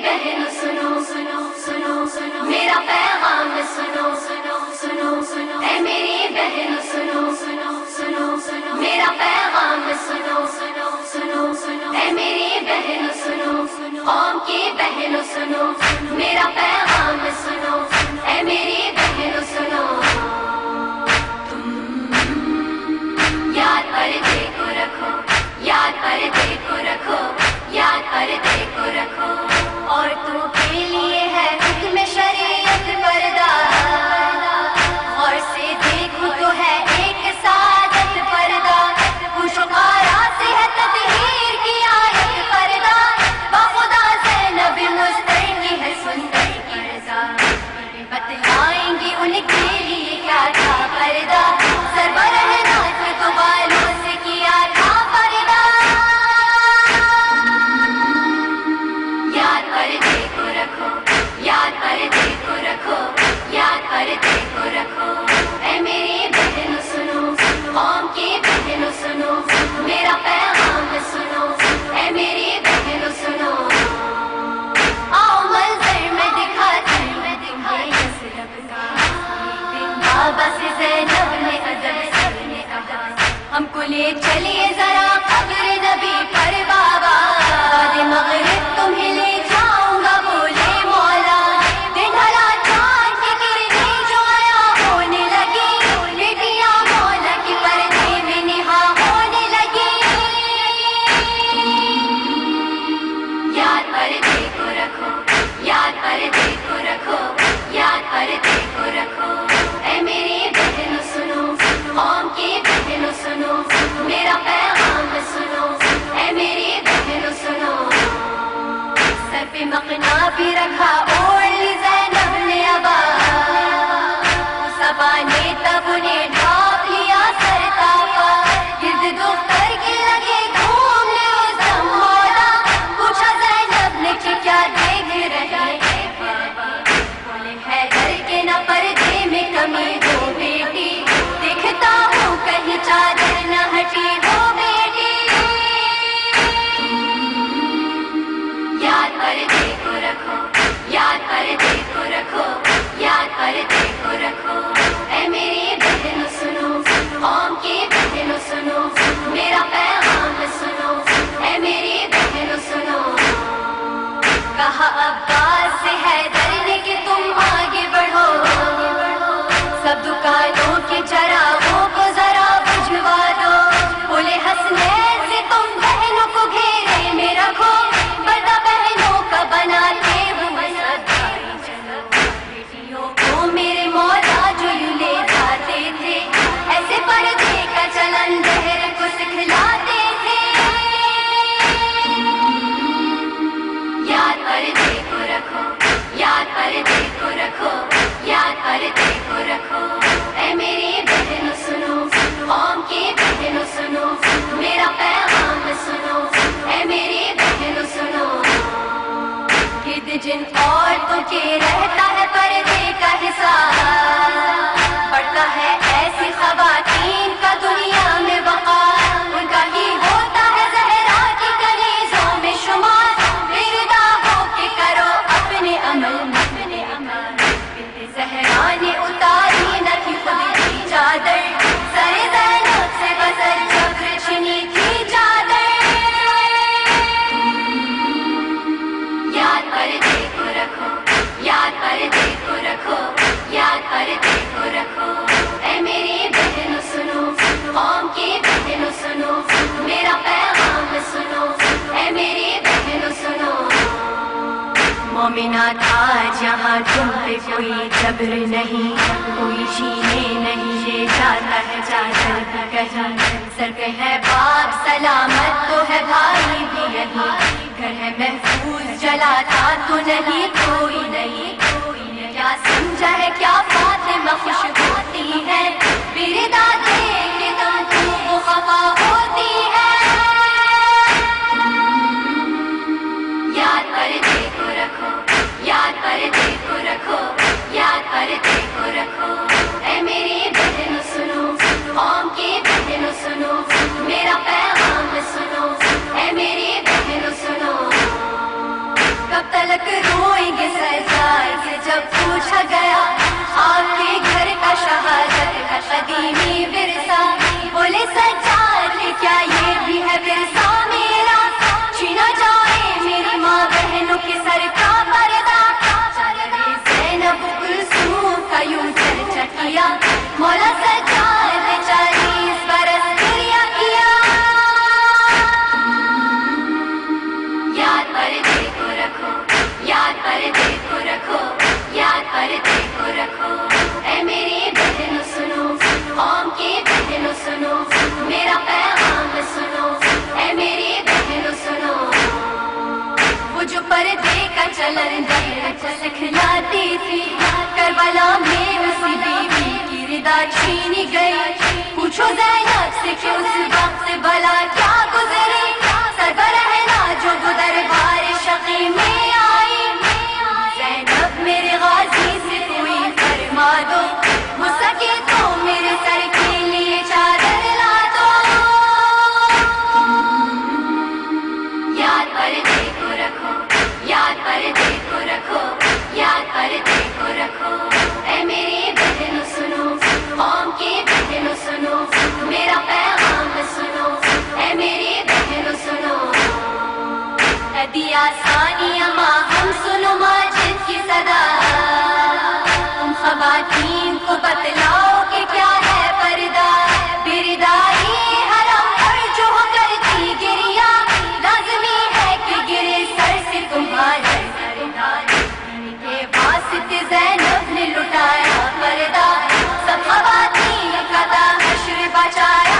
بہنوں سنو سنو سنو سنو میرا پیغام سنو سنو سنو سنو اے میری بہنوں سنو سنو سنو سنو میرا پیغام سنو سنو سنو سنو اے میری بہنوں سنو قوم کی بہنوں سنو میرا پیغام سنو اے میری بہنوں سنو یاد پردے کو رکھو یاد پردے کو رکھو یاد پردے کو رکھو عورتوں کے لیے ہے حکم شریعت پردہ اور سے دیکھو تو ہے ایک سعادت پردہ خوشخارا سے ہے تطہیر کی آیت پردہ بخدا زینب مستر کی ہے سندر کی رضا بتلائیں گی ان کے لیے کیا تھا پردہ سربراہ ناز کو بالوں سے کیا تھا پردہ یاد پردے کو رکھو یاد پردے کو رکھو یاد پردے کو رکھو اے میری بہنوں سنو قوم کی بہنوں سنو میرا پیغام سنو اے میری بہنوں سنو آؤ منظر میں دکھاتی ہوں یثرب کا بابا سے زینب نے ادب سے نے کہا ہم کو لے چلیے ذرا قبر نبی پر بابا بعد مغرب تمہیں لے جاؤں گا بولے مولا دن ڈھلا چاند کی کرنیں جو آیا ہونے لگی بیٹیاں مولا کی پردے میں نہا ہونے لگی یاد پردے کو رکھو یاد پردے کو رکھو یاد پردے کو رکھو اے میری بہنوں سنو قوم کی بہنوں سنو میرا پیغام سنو اے میری بہنوں سنو سر پہ مقنا بھی رکھا اوڑھ لی زینب نے ابا صبا نے تب انہیں ڈھانپ لیا سر تاپا گرد دختر کے لگے گھومنے اس دم مولا پوچھا زینب نے کہ کیا دیکھ رہے ہیں بابا بولے حیدر کے نہ پردے میں کمی ہو بیٹی دیکھتا ہوں کہیں چادر نہ ہٹی ہو بیٹی یاد پردے کو رکھو یاد پردے کو رکھو یاد پردے کو رکھو اے میری بہنوں سنو قوم کی بہنوں سنو میرا پیغام سنو اے میری بہنوں سنو کہا عباس سے حیدر نے کہ تم آگے بڑھو سب دکانوں کے چراغوں کو ذرا بجھوا دو بولے حسنین سے تم بہنوں کو گھیرے میں رکھو بڑا بہنوں کا بناتے ہوئے سرداری چلو بیٹیوں کو میرے مولا جو یوں لے جاتے تھے ایسے پردے کا چلن دہر کو سکھلاتے تھے یاد پردے کو رکھو یاد پردے کو رکھو یاد پردے کو رکھو اے میری بہنوں سنو قوم کی بہنوں سنو میرا پیغام سنو اے میری بہنوں سنو گرد جن عورتوں کے رہتا ہے پردے کا حساب پڑتا ہے ایسی خواتین کا دنیا میں وقار ان کا ہی ہوتا ہے زہرا کی کنیزوں میں شمار بردا ہو کے کرو اپنے عمل اپنے عمل زہرا نے اتاری نہ تھی خود کی چادر سر زینب سے بزر جبر چھنی تھی چادر یاد پردے کو رکھو یاد پردے کو رکھو یاد پردے کو رکھو اے میری بہنوں سنو قوم کی بہنوں سنو میرا پیغام سنو اے میری بہنوں سنو مومنات آج یہاں تم پہ کوئی جبر نہیں کوئی چھینے نہیں یہ جاتا ہے چادر بھی کہیں سر پہ ہے باپ سلامت تو ہے بھائی بھی یہی گھر ہے محفوظ جلاتا تو نہیں کوئی نہیں کیا سمجھا ہے کیا فاطمہ خوش ہوتی ہے بردا دیکھ کے تم خوب خفا ہوتی ہے یاد پردے کو رکھو یاد پردے کو رکھو یاد پردے کو رکھو اے میری بہنوں سنو قوم کی بہنوں سنو میرا پیغام سنو اے میری بہنوں سنو کب تلک قدیمی ورثہ بولے سجاد کیا یہ بھی ہے ورثہ میرا چھینا جائے میری ماں بہنوں کے سر کا پردہ زینب کلثوم کا یوں چرچا کیا مولا سجاد 40 برس دریا کیا یاد پردے کو رکھو یاد پردے کو رکھو یاد پردے کو رکھو اے میری بہنوں سنو قوم کی بہنوں سنو میرا پیغام سنو اے میری بہنوں سنو وہ جو پردے کا چلن کو سکھلاتی تھی کربلا میں اسی بیوی کی ردا چھینی گئی پوچھو زینب سے کہ اس وقت بلا کیا گزری سربراہ جو وہ دربار شقی میں آئی زینب میرے غازی سے کوئی فرما دو ہو سکے تو میرے سر کے لیے چادر لا دو یاد پردے کو رکھو یاد پردے کو رکھو یاد پردے کو رکھو اے میری بہنوں سنو قوم کی بہنوں سنو میرا پیغام سنو اے میری بہنوں سنو دیا ثانیہ ماں ہم سنو ماجد کی صدا تم خواتین کو بتلا